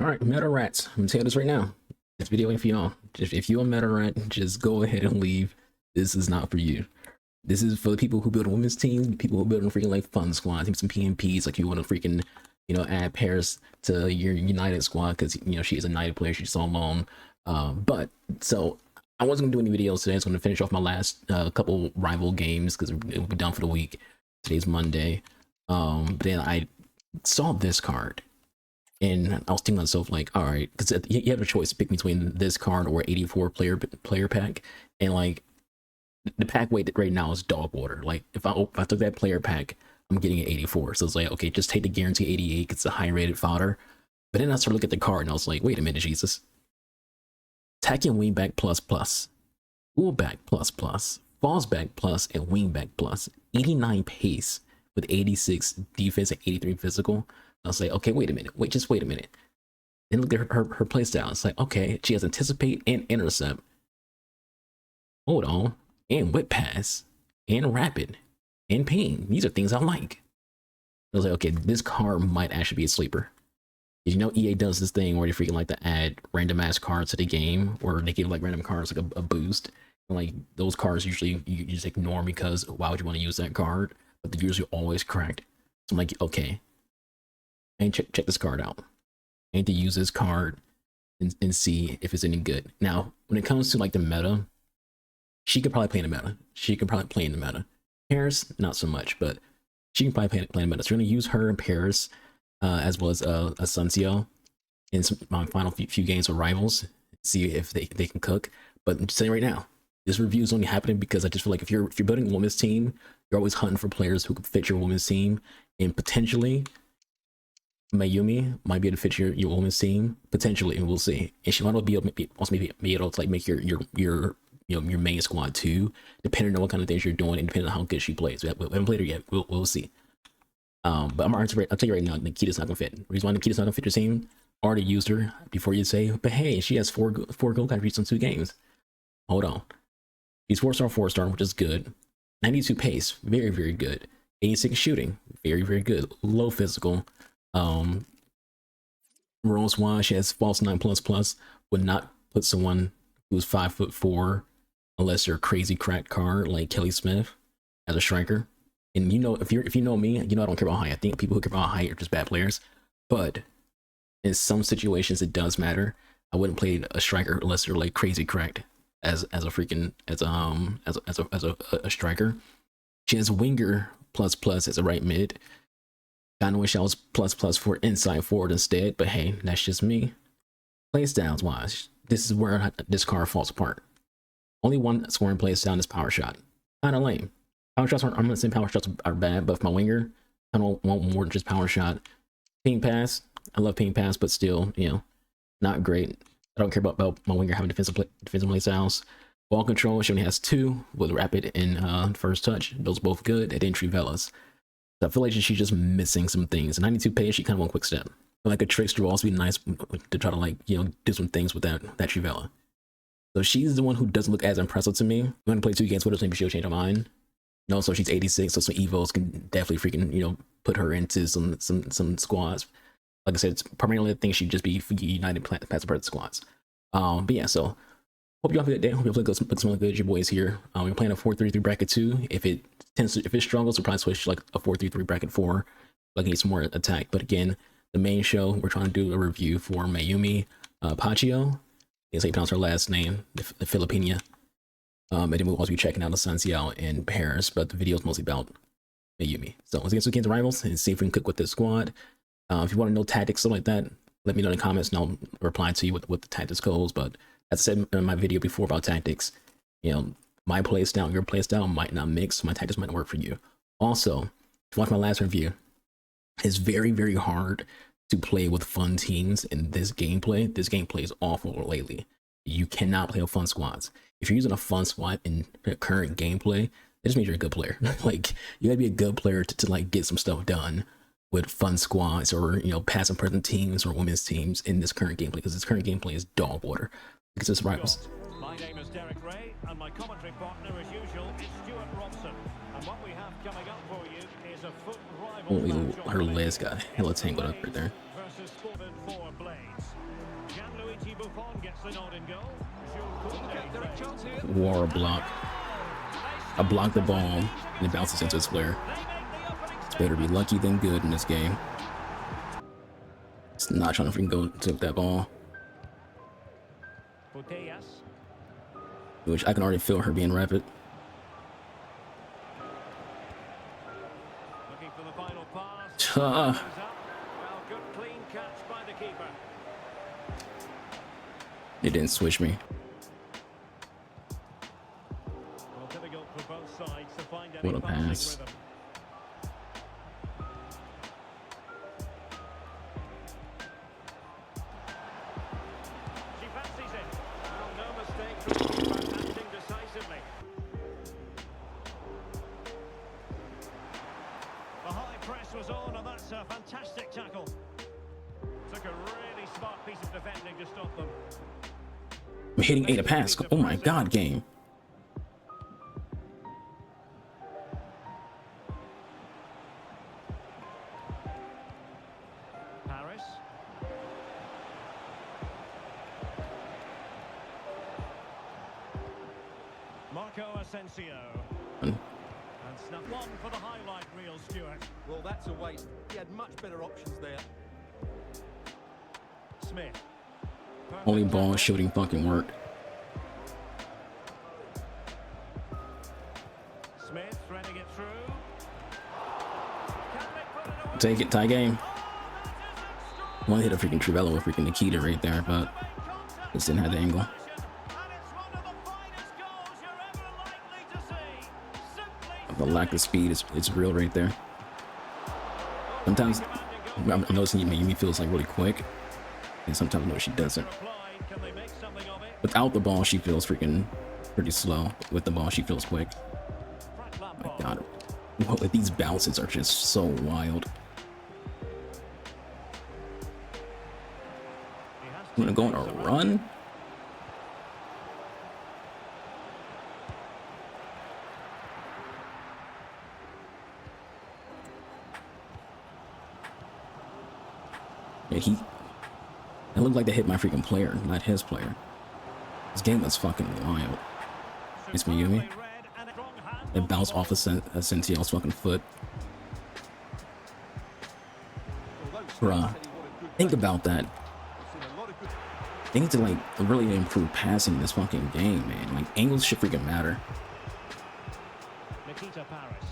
All right, meta rats. I'm gonna tell you this right now. This video ain't for y'all. If you're a meta rat, just go ahead and leave. This is not for you. This is for the people who build women's teams, people who build freaking like fun squads, some PMPs. Like you want to freaking, add Paris to your United squad because she is a United player. She's so alone. But so I wasn't gonna do any videos today. I was gonna finish off my last couple rival games because it will be done for the week. Today's Monday. But then I saw this card. And I was thinking to myself, like, all right, because you have a choice to pick between this card or 84 player pack, and like the pack weight right now is dog water. Like if I took that player pack, I'm getting an 84. So it's like, okay, just take the guarantee 88. It's a high rated fodder. But then I started looking at the card and I was like, wait a minute, Jesus. Attacking wingback plus plus, fullback plus plus, falls back plus, and wingback plus. 89 pace with 86 defense and 83 physical. I was like, okay, wait a minute. Just wait a minute. Then look at her play style. It's like, okay, she has anticipate and intercept. Hold on. And whip pass. And rapid. And ping. These are things I like. I was like, okay, this card might actually be a sleeper. EA does this thing where they freaking like to add random ass cards to the game, or they give like random cards like a boost. And like those cards usually you just ignore because why would you want to use that card? But they're usually always cracked. So I'm like, okay. And check this card out. I need to use this card and see if it's any good. Now, when it comes to like the meta, she could probably play in the meta. Paris, not so much, but she can probably play in the meta. So we're gonna use her in Paris, as well as a Suncio in my final few games of rivals. See if they can cook. But I'm just saying right now, this review is only happening because I just feel like if you're building a women's team, you're always hunting for players who can fit your women's team, and potentially Mayumi might be able to fit your women's team potentially, and we'll see. And she might be able to like make your main squad too, depending on what kind of things you're doing and depending on how good she plays. We haven't played her yet. We'll see. But I'll tell you right now, Nikita's not gonna fit. The reason why Nikita's not gonna fit your team, already used her before you say, but hey, she has four goal contributions in 2 games. Hold on, she's 4-star, which is good. 92 pace, very very good. 86 shooting, very very good. Low physical. Rolls wise, she has false 9++. Would not put someone who's 5'4" unless you're a crazy cracked card like Kelly Smith as a striker. And if you know me, I don't care about height. I think people who care about height are just bad players. But in some situations, it does matter. I wouldn't play a striker unless they're like crazy cracked as a striker. She has winger ++ as a right mid. Kinda wish I was ++ for inside forward instead, but hey, that's just me. Playstyles wise, this is where this card falls apart. Only one scoring playstyle is power shot. Kinda lame. Power shots I'm not saying power shots are bad, but for my winger, I don't want more than just power shot. Ping pass, I love ping pass, but still, not great. I don't care about my winger having defensive playstyles. Ball control, she only has 2 with rapid and first touch. Those both good at entry Velas. So I feel like she's just missing some things. 92 pace, she kind of wants quick step. But like a trickster will also be nice to try to like, do some things with that Trivella. So she's the one who doesn't look as impressive to me. I'm going to play 2 games with her, so maybe she'll change her mind. And also she's 86, so some evos can definitely freaking, put her into some squads. Like I said, it's primarily I think she'd just be United passive part squads. But yeah, so hope you all have a good day. Hope you all play some good. Your boys here. We're playing a 4-3-3 bracket 2. If it struggles, we'll probably switch like a 4-3-3 bracket 4. Like need some more attack. But again, the main show, we're trying to do a review for Mayumi Pacheco. That's how you pronounce her last name, the Filipina. And then we'll also be checking out the Suncio in Paris. But the video is mostly about Mayumi. So once again, so we get to rivals and see if we can cook with this squad. If you want to know tactics, stuff like that, let me know in the comments and I'll reply to you with the tactics goals. But as I said in my video before about tactics, my playstyle and your playstyle might not mix. My tactics might not work for you. Also, if you watch my last review, it's very, very hard to play with fun teams in this gameplay. This gameplay is awful lately. You cannot play with fun squads. If you're using a fun squad in the current gameplay, it just means you're a good player. Like, you gotta be a good player to like get some stuff done with fun squads or, past and present teams or women's teams in this current gameplay, because this current gameplay is dog water. Because it's rivals. My name is Derek Ray, and my commentary partner, as usual, is Stuart Robson. And what we have coming up for you is a foot rival. Holy, her legs got hella tangled up right there. Versus 4 blades. Buffon gets the nod and goal. Jules War block. I block the ball and it bounces into his player. It's better be lucky than good in this game. It's not trying to freaking go to that ball. Which I can already feel her being rapid. Looking for the final pass. Uh, Well, good clean catch by the keeper. it didn't switch me. Well, difficult for both sides to find any What a passing pass. rhythm. She fancies it. Well, no mistake from the keeper, acting decisively. The high press was on, and that's a fantastic tackle. Took a really smart piece of defending to stop them. I'm hitting 8 a pass. Oh my god, game. Parris. Marco Asensio. And snuff one for the highlight reel, Stuart. Well, that's a waste. He had much better options there. Smith. Only ball shooting fucking worked. Smith threading it through. Can they put it away? Take it, tie game. One hit a freaking Trivelo with freaking Nikita right there, but just didn't have the angle. And it's one of the finest goals you're ever likely to see. Simply The lack of speed is real right there. Sometimes I'm noticing Mayumi feels like really quick, and sometimes no, she doesn't. applied. Can they make something of it? Without the ball, she feels freaking pretty slow. With the ball, she feels quick. Frank My Lampard. God, well, these bounces are just so wild. He has I'm gonna go on a run. Yeah, it looked like they hit my freaking player, not his player. This game was fucking wild. It's Mayumi. Read and a strong hand It bounced off of Sentiel's fucking foot. Bruh, think about that. They need to like really improve passing in this fucking game, man. Like angles should freaking matter. Nikita Parris.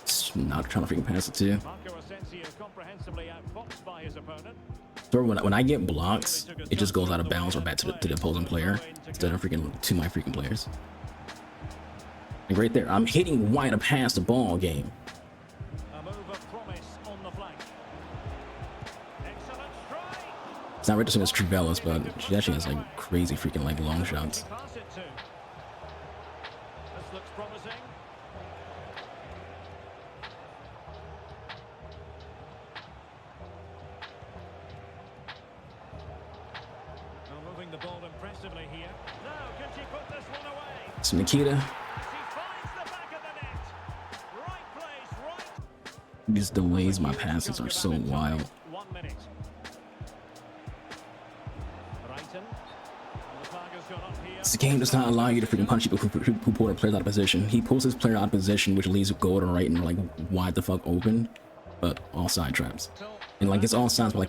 It's not trying to freaking pass it too. Marco Asensio comprehensively outfoxed by his opponent. So when I get blocks, it just goes out of bounds or back to the opposing player instead of freaking to my freaking players. Like right there, I'm hitting wide to pass the ball game. A move of promise on the flank. Excellent strike. It's not right to say it's Trivella's, but she actually has like crazy freaking like long shots. Pass it to. This looks promising. Now moving the ball impressively here. Now can she put this one away? So Nikita, She finds the back of the net. Right place, right. these delays my passes are so wild. 1 minute. Brighton. And the flag has gone up here. This game does not allow you to freaking punch people who pull their players out of position. He pulls his player out of position, which leaves it go to the right and like wide the fuck open, but all side traps. And like it's all sides, but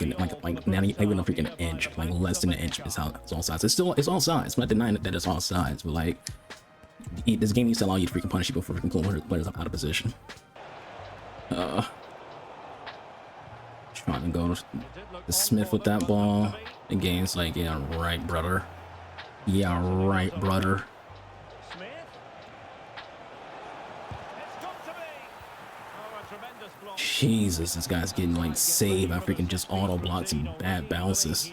like not even a freaking inch, like less than an inch is how it's all sides. It's all sides. I'm not denying that it's all sides, but like this game needs to allow you to freaking punish people for freaking pulling players out of position. Trying to go to Smith with that ball. The game's like, yeah, right, brother. Yeah, right, brother. Smith. It's got to be. Oh, a tremendous block. Jesus, this guy's getting like saved by freaking just auto blocks and bad bounces.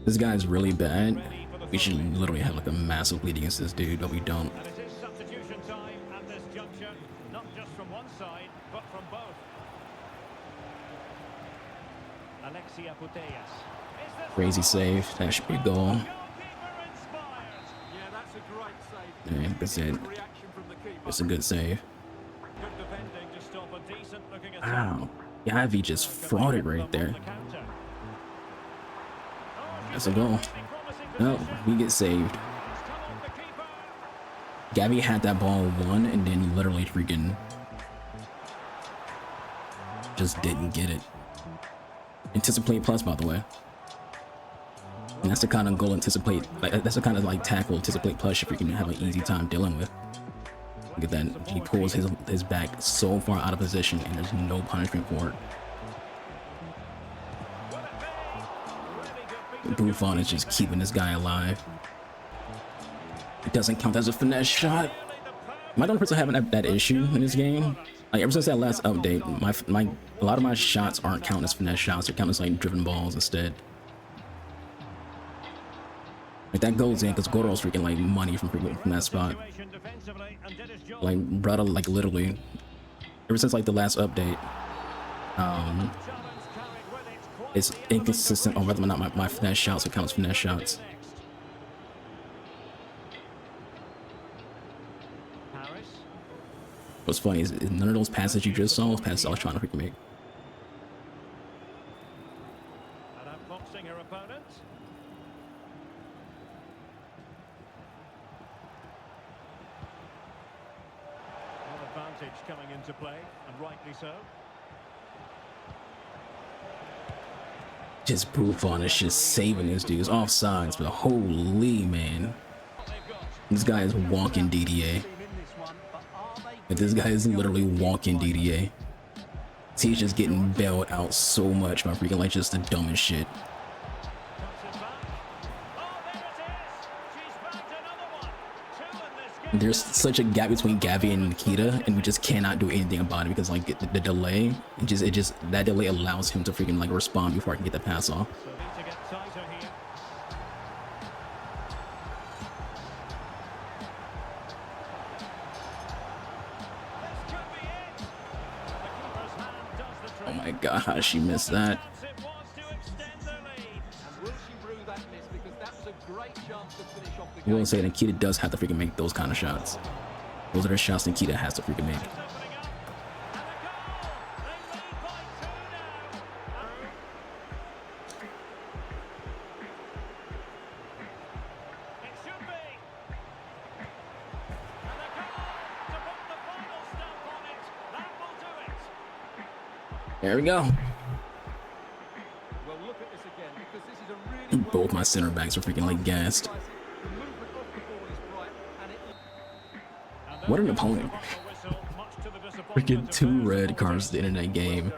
This guy's really bad. We should literally have like a massive lead against this dude, but we don't. And it is substitution time at this juncture, not just from one side, but from both. Alexia Putellas. Crazy save. That should be a goal. Goalkeeper inspired. Yeah, that's a great save. Yeah, that's it. Reaction from the keeper. It's a good save. Good defending to stop a decent looking attack. Wow. Yavi just frauded right there. The counter. Oh, That's a goal. No, we get saved. Gabby had that ball won, and then he literally freaking just didn't get it. Anticipate plus, by the way. And that's the kind of goal anticipate, like that's the kind of like tackle anticipate plus if you can have an easy time dealing with. Look at that, he pulls his back so far out of position and there's no punishment for it. Buffon is just keeping this guy alive. It doesn't count as a finesse shot. Am I the only person having that issue in this game? Like ever since that last update, a lot of my shots aren't counted as finesse shots, they're counted as like driven balls instead. Like that goes in because Goro's freaking like money from that spot. Like brother, like literally, ever since like the last update, it's inconsistent on whether or not my finesse shots will count as finesse shots. What's funny is none of those passes you just saw was passes I was trying to freaking make. Coming into play, and rightly so. Just Buffon is just saving this dude's offsides, but holy man, this guy is walking DDA. But this guy is literally walking DDA. He's just getting bailed out so much by freaking like just the dumbest shit. There's such a gap between Gabby and Nikita, and we just cannot do anything about it because like the delay, that delay allows him to freaking like respond before I can get the pass off. Oh my gosh, she missed that. I will say Nikita does have to freaking make those kind of shots. Those are the shots Nikita has to freaking make. There we go. Both my center backs are freaking like gassed. What an opponent. Freaking 2 red cards at the end of that game.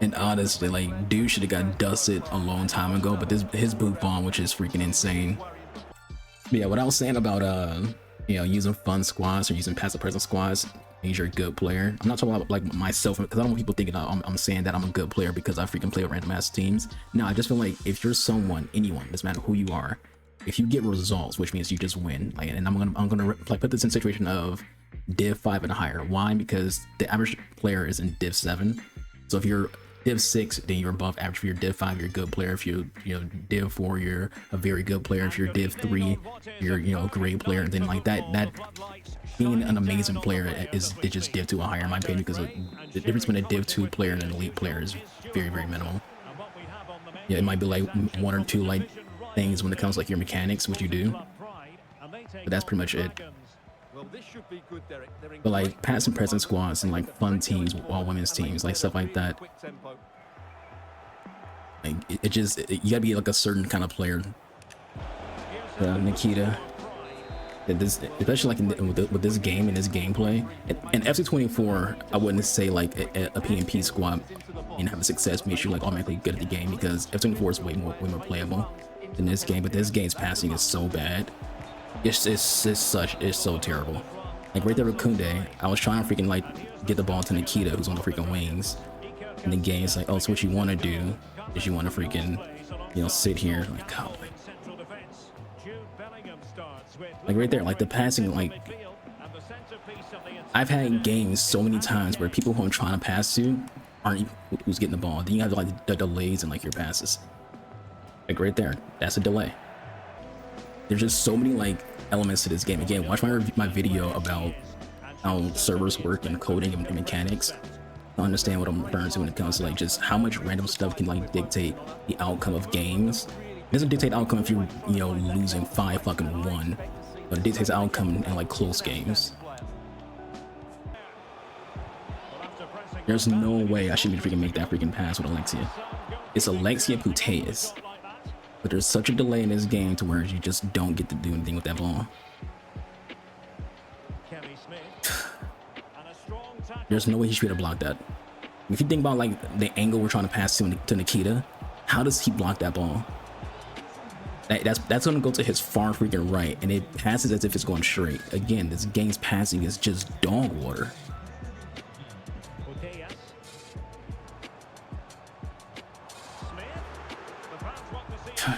And honestly, like, dude should have got dusted a long time ago, but his Buffon, which is freaking insane. But yeah, what I was saying about you know, using fun squads or using passive presence squads means you're a good player. I'm not talking about like myself, because I don't want people thinking I'm saying that I'm a good player because I freaking play with random ass teams. No, I just feel like if you're someone, anyone, doesn't matter who you are, if you get results, which means you just win, like, and I'm gonna like put this in situation of Div 5 and higher. Why? Because the average player is in Div 7. So if you're Div 6, then you're above average. If you're Div 5, you're a good player. If you Div 4, you're a very good player. If you're Div 3, you're a great player. And then like that being an amazing player is just Div 2 or higher in my opinion, because the difference between a Div 2 player and an elite player is very, very minimal. Yeah, it might be like 1 or 2 like things when it comes to like your mechanics, what you do, but that's pretty much it. But like passive presence squads and like fun teams, all women's teams, like stuff like that, like you gotta be like a certain kind of player. Nikita, especially like with this game and this gameplay, and FC24, I wouldn't say like a PMP squad and have a success makes you like automatically good at the game, because FC24 is way more playable in this game, but this game's passing is so bad. It's so terrible. Like right there with Kunde, I was trying to freaking like get the ball to Nikita, who's on the freaking wings, and the game's like, oh, so what you want to do is you want to freaking, sit here, like, God, like right there, like the passing, like I've had games so many times where people who I'm trying to pass to aren't who's getting the ball. Then you have like the delays in like your passes. Like right there, that's a delay. There's just so many like elements to this game. Again, watch my video about how servers work and coding and mechanics. understand what I'm referring to when it comes to like just how much random stuff can like dictate the outcome of games. It doesn't dictate the outcome if you're, you know, losing 5-1, but it dictates the outcome in like close games. There's no way I shouldn't freaking make that freaking pass with Alexia. It's Alexia Putellas, but there's such a delay in this game to where you just don't get to do anything with that ball. There's no way he should have blocked that. If you think about like the angle we're trying to pass to Nikita, how does he block that ball? That's gonna go to his far freaking right, and it passes as if it's going straight. Again, this game's passing is just dog water.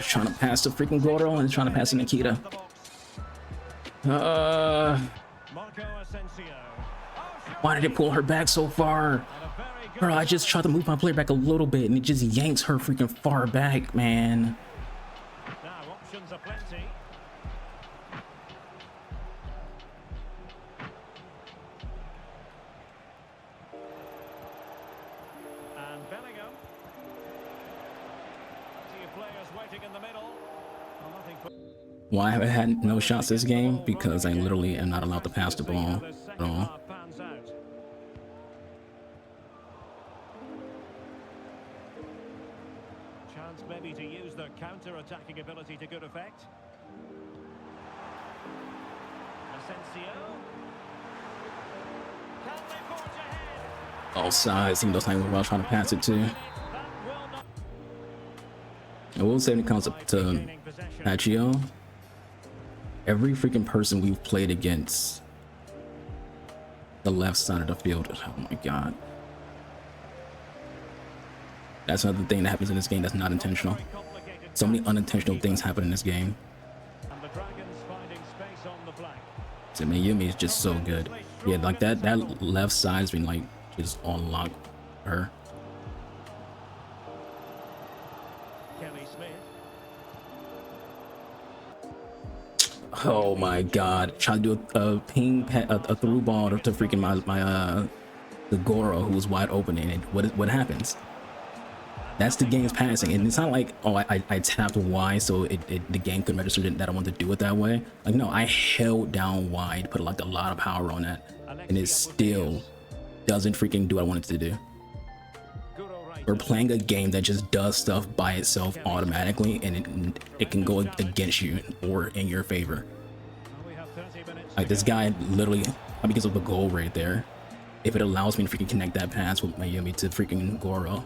Trying to pass to freaking Goro and trying to pass to Nikita. Why did it pull her back so far? Bro, I just tried to move my player back a little bit and it just yanks her freaking far back, man. Now options are plenty. And Bellingham. Players waiting in the middle. Why have I had no shots this game? Because I literally am not allowed to pass the ball at all. Chance maybe to use their counter-attacking ability to good effect. Asensio. Can they forge ahead? All sides, even though I was trying to pass it to. I will say when it comes to Pacheco, every freaking person we've played against the left side of the field, oh my god. That's another thing that happens in this game that's not intentional. So many unintentional things happen in this game. So Mayumi is just so good. Yeah, like that left side's been like just on lock for her. Oh my god, trying to do a through ball to freaking the Goro, who was wide open, and what happens? That's the game's passing, and it's not like, oh, I tapped Y so the game could register that I wanted to do it that way. Like, no, I held down Y to put like a lot of power on that, and it still doesn't freaking do what I wanted to do. We're playing a game that just does stuff by itself automatically, and it can go against you or in your favor. Like this guy literally, because of the goal right there, if it allows me to freaking connect that pass with Mayumi to freaking Goro,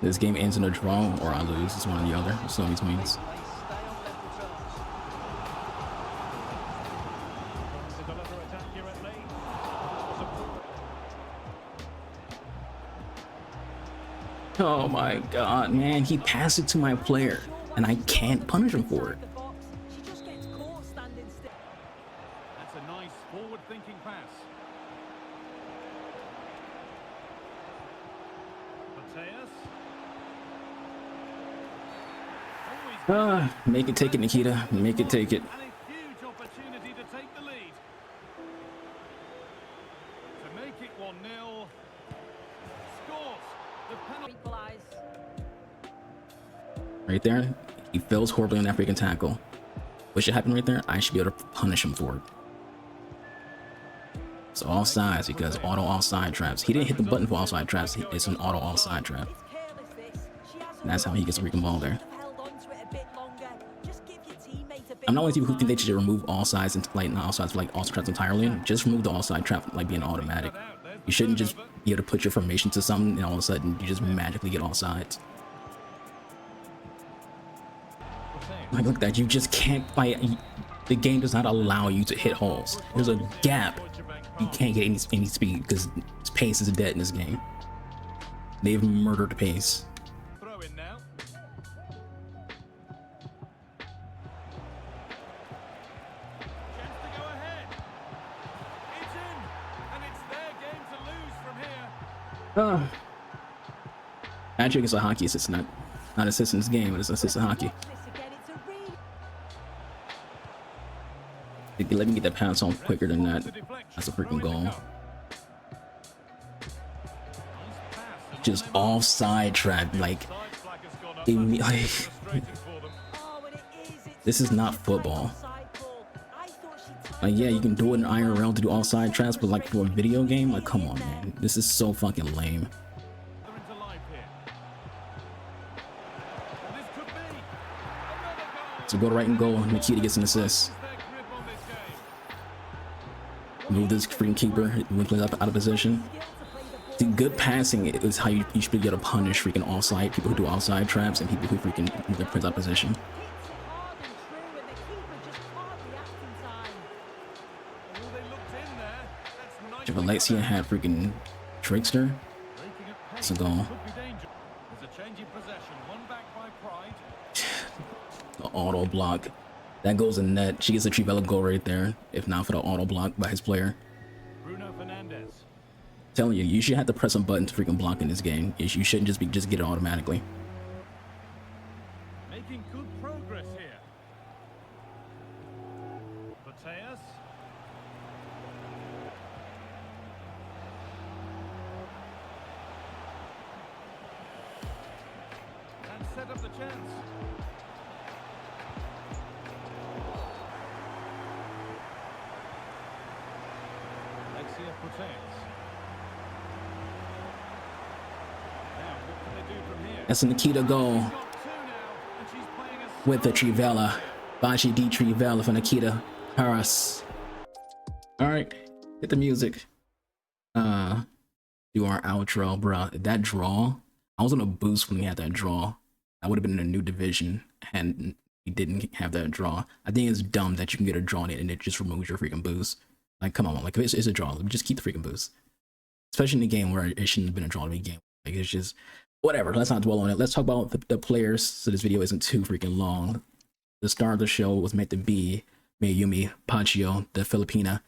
this game ends in a draw or I lose. It's one or the other. It's no betweens. Oh my god, man, he passed it to my player and I can't punish him for it. That's a nice forward-thinking pass. Make it take it, Nikita. Make it take it. And a huge opportunity to take the lead. To make it 1-0. Scores. The penalty. Right there, he fails horribly on that freaking tackle. What should happen right there? I should be able to punish him for it. It's offsides because auto offside traps. He didn't hit the button for offside traps. It's an auto offside trap. And that's how he gets a freaking ball there. I'm not one of you who think they should remove all sides and like not all sides, like all traps entirely. Just remove the all side trap like being automatic. You shouldn't just be able to put your formation to something and all of a sudden you just magically get all sides. Like, look at that, you just can't fight. The game does not allow you to hit holes. There's a gap. You can't get any speed because pace is dead in this game. They've murdered pace. Throw in now. Chance to go ahead. It's in, and it's their game to lose from here. Patrick is a hockey assistant, not assistant in this game, but it's assistant hockey. If you let me get that pass on quicker than that, that's a freaking goal. just offside trap. Like, Side flag has gone up. like That's frustrating for them. this is not football. Like, yeah, you can do it in IRL to do offside traps, but like for a video game, like, come on, man, this is so fucking lame. They're into life here. And this could be another goal. So go to right and goal. Nikita gets an assist. Their grip on this game. Move this freaking keeper when plays out of position. See, good passing is how you should be able to punish freaking offside people who do offside traps and people who freaking move their plays out of position. Oh, they looked in there. That's nice. If Alexia had freaking Trickster, Breaking at pace. it's a goal. Could be dangerous. There's a change in possession. One back by Pride. The auto block. That goes in net. She gets a Trivella goal right there, if not for the auto block by his player. Bruno Fernandes. Telling you, you should have to press a button to freaking block in this game. You shouldn't just get it automatically. Making good progress here. Mateus. And set up the chance. Alexia Putellas. Now, what can they do from here? That's a Nikita goal Got two now, and she's playing a with the Trivella. Bachi D Trivella for Nikita Parris. Alright, hit the music. Do our outro, bruh. That draw, I was on a boost when we had that draw. I would have been in a new division and we didn't have that draw. I think it's dumb that you can get a draw in it and it just removes your freaking boost. Like, come on, like, if it's a draw, just keep the freaking boost. Especially in a game where it shouldn't have been a draw to begin. Like, it's just whatever. Let's not dwell on it. Let's talk about the players so this video isn't too freaking long. The star of the show was meant to be Mayumi Pacheco, the Filipina.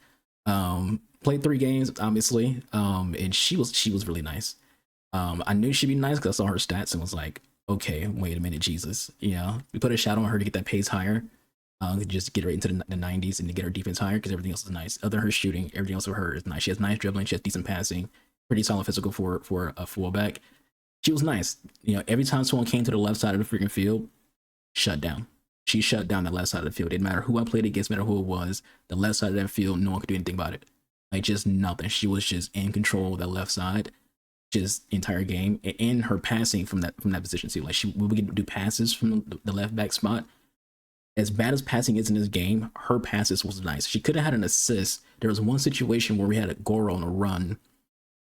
Played 3 games, obviously, and she was really nice. I knew she'd be nice because I saw her stats and was like, okay, wait a minute, Jesus. You know, we put a shadow on her to get that pace higher, just get her into the 90s and to get her defense higher because everything else is nice. Other than her shooting, everything else of her is nice. She has nice dribbling, she has decent passing, pretty solid physical for a fullback. She was nice. You know, every time someone came to the left side of the freaking field, shut down. She shut down the left side of the field. It didn't matter who I played against, no matter who it was. The left side of that field, no one could do anything about it. Like, just nothing. She was just in control of that left side, just entire game. And her passing from that position too. Like, we would do passes from the left back spot. As bad as passing is in this game, her passes was nice. She could have had an assist. There was one situation where we had a goal on a run,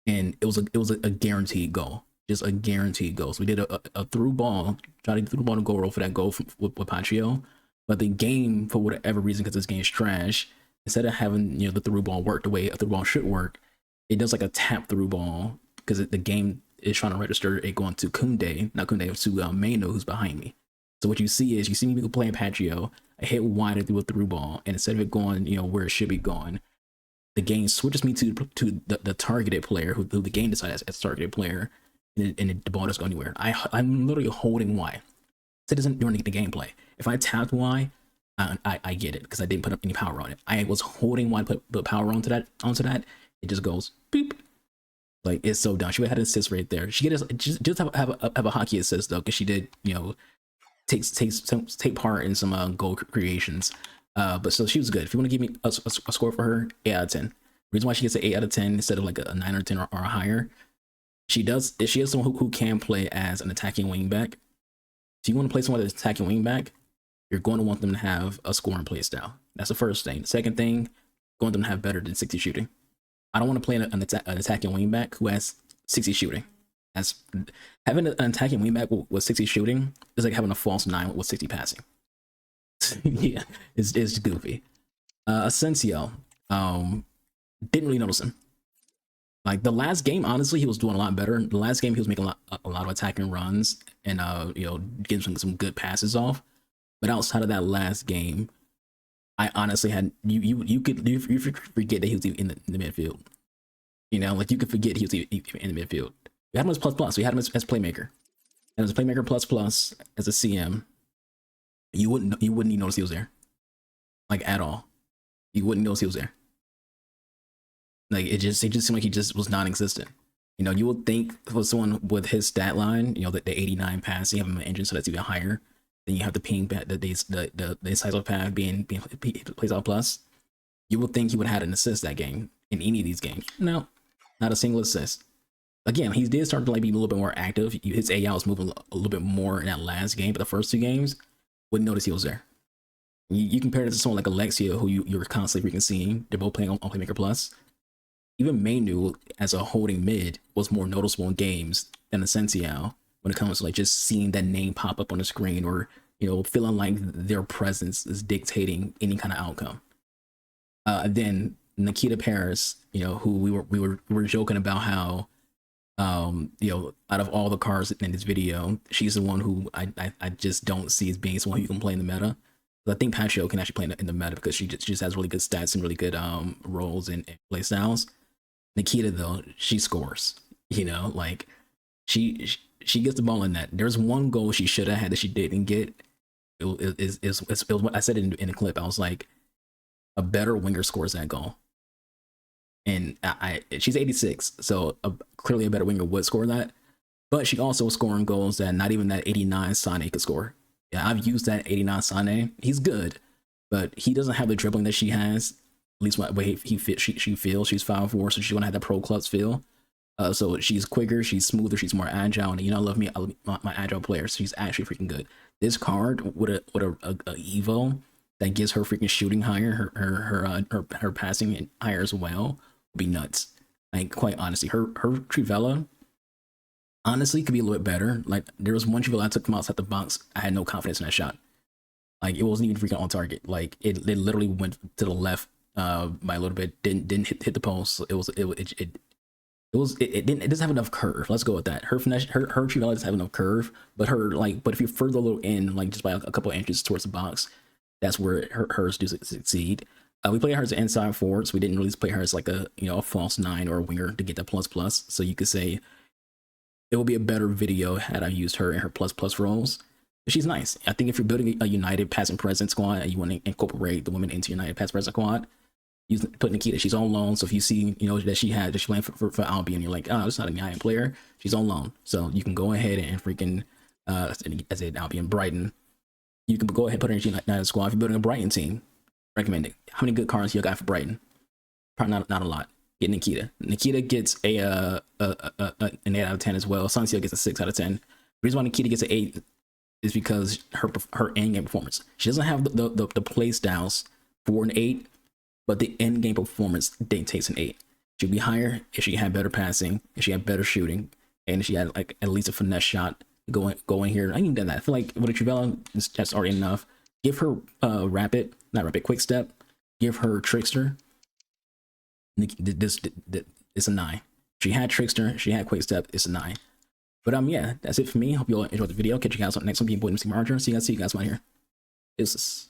and it was a guaranteed goal. Just a guaranteed goal. So we did a through ball, tried to through the ball to goal roll for that goal with Pacheco. But the game, for whatever reason, because this game's trash, instead of having, you know, the through ball work the way a through ball should work, it does like a tap through ball because the game is trying to register it going to Kunde, not Kunde, to Maino, who's behind me. So what you see is, you see me playing Pacheco, I hit wider through a through ball, and instead of it going, you know, where it should be going, the game switches me to the targeted player, who the game decides as targeted player, and the ball doesn't go anywhere. I'm literally holding Y. So it doesn't during the gameplay. If I tapped Y, I get it because I didn't put up any power on it. I was holding Y, put power onto that. It just goes boop. Like, it's so dumb. She would have had an assist right there. She just have a hockey assist though, because she did, you know, take part in some goal creations. But so she was good. If you want to give me a score for her, 8 out of 10. Reason why she gets an 8 out of 10 instead of like a 9 or 10 or higher. She is someone who can play as an attacking wingback. If you want to play someone that's attacking wingback, you're going to want them to have a scoring play style. That's the first thing. The second thing, going them to have better than 60 shooting. I don't want to play an attacking wingback who has 60 shooting. That's having an attacking wingback with 60 shooting is like having a false 9 with 60 passing. Yeah, it's goofy. Asensio, didn't really notice him. Like, the last game, honestly, he was doing a lot better. The last game, he was making a lot of attacking runs and you know, getting some good passes off. But outside of that last game, I honestly had you could forget that he was even in the midfield. You know, like, you could forget he was even in the midfield. We had him as plus. We had him as playmaker, and as a playmaker plus as a CM. You wouldn't even notice he was there, like, at all. You wouldn't notice he was there. Like, it just seemed like he just was non-existent. You know, you would think for someone with his stat line, you know, the 89 pass, you have him an engine, so that's even higher. Then you have the ping pad, the size of path being plays out plus. You would think he would have had an assist that game in any of these games. No, not a single assist. Again, he did start to like be a little bit more active. His AI was moving a little bit more in that last game, but the first 2 games, wouldn't notice he was there. You compare it to someone like Alexia, who you're constantly freaking seeing. They're both playing on Playmaker Plus. Even Mainu as a holding mid was more noticeable in games than Asensio when it comes to like just seeing that name pop up on the screen, or you know, feeling like their presence is dictating any kind of outcome. Then Nikita Parris, you know, who we were joking about how you know, out of all the cards in this video, she's the one who I just don't see as being someone who can play in the meta. But I think Pacheco can actually play in the meta because she just has really good stats and really good roles and play styles. Nikita though, she scores. You know, like she gets the ball in net. There's one goal she should have had that she didn't get. It was what I said in the clip. I was like, a better winger scores that goal. And she's 86, so clearly a better winger would score that. But she also was scoring goals that not even that 89 Sane could score. Yeah, I've used that 89 Sane. He's good, but he doesn't have the dribbling that she has. At least what way she feels. She's 5'4", so she's gonna have that pro clubs feel. So she's quicker, she's smoother, she's more agile, and you know, I love my agile players. She's actually freaking good. This card with a Evo that gives her freaking shooting higher, her passing higher as well, would be nuts. Like, quite honestly, her Trivela honestly could be a little bit better. Like, there was one Trivela I took from outside the box. I had no confidence in that shot. Like, it wasn't even freaking on target. Like, it literally went to the left by a little bit. Didn't hit the post. It doesn't have enough curve. Let's go with that. Her finesse, her Trivela doesn't have enough curve, but but if you further a little in, like just by a couple of inches towards the box, that's where hers do succeed. We play her as an inside forward, so we didn't really play her as like a false 9 or a winger to get that plus. So you could say it would be a better video had I used her in her plus roles. But she's nice. I think if you're building a United pass and present squad and you want to incorporate the women into United pass present squad, put Nikita. She's on loan, so if you see that she's playing for Albion, you're like, oh, it's not a United player. She's on loan, so you can go ahead and freaking as an Albion Brighton. You can go ahead and put her in United squad. If you're building a Brighton team, recommend it. How many good cards you got for Brighton? Probably not a lot. Get Nikita. Nikita gets an 8 out of 10 as well. Sancio gets a 6 out of 10. The reason why Nikita gets an 8 is because her end game performance. She doesn't have the play styles for an 8, but the end game performance dictates an 8. She'd be higher if she had better passing, if she had better shooting, and if she had like at least a finesse shot going here. I need that. I feel like with a Trivela, that's already enough. Give her quick step. Give her trickster. This it's a 9. She had trickster. She had quick step. It's a 9. But yeah, that's it for me. Hope you all enjoyed the video. Catch you guys on the next one. Being boy, MC Marger. See you guys out here. This is.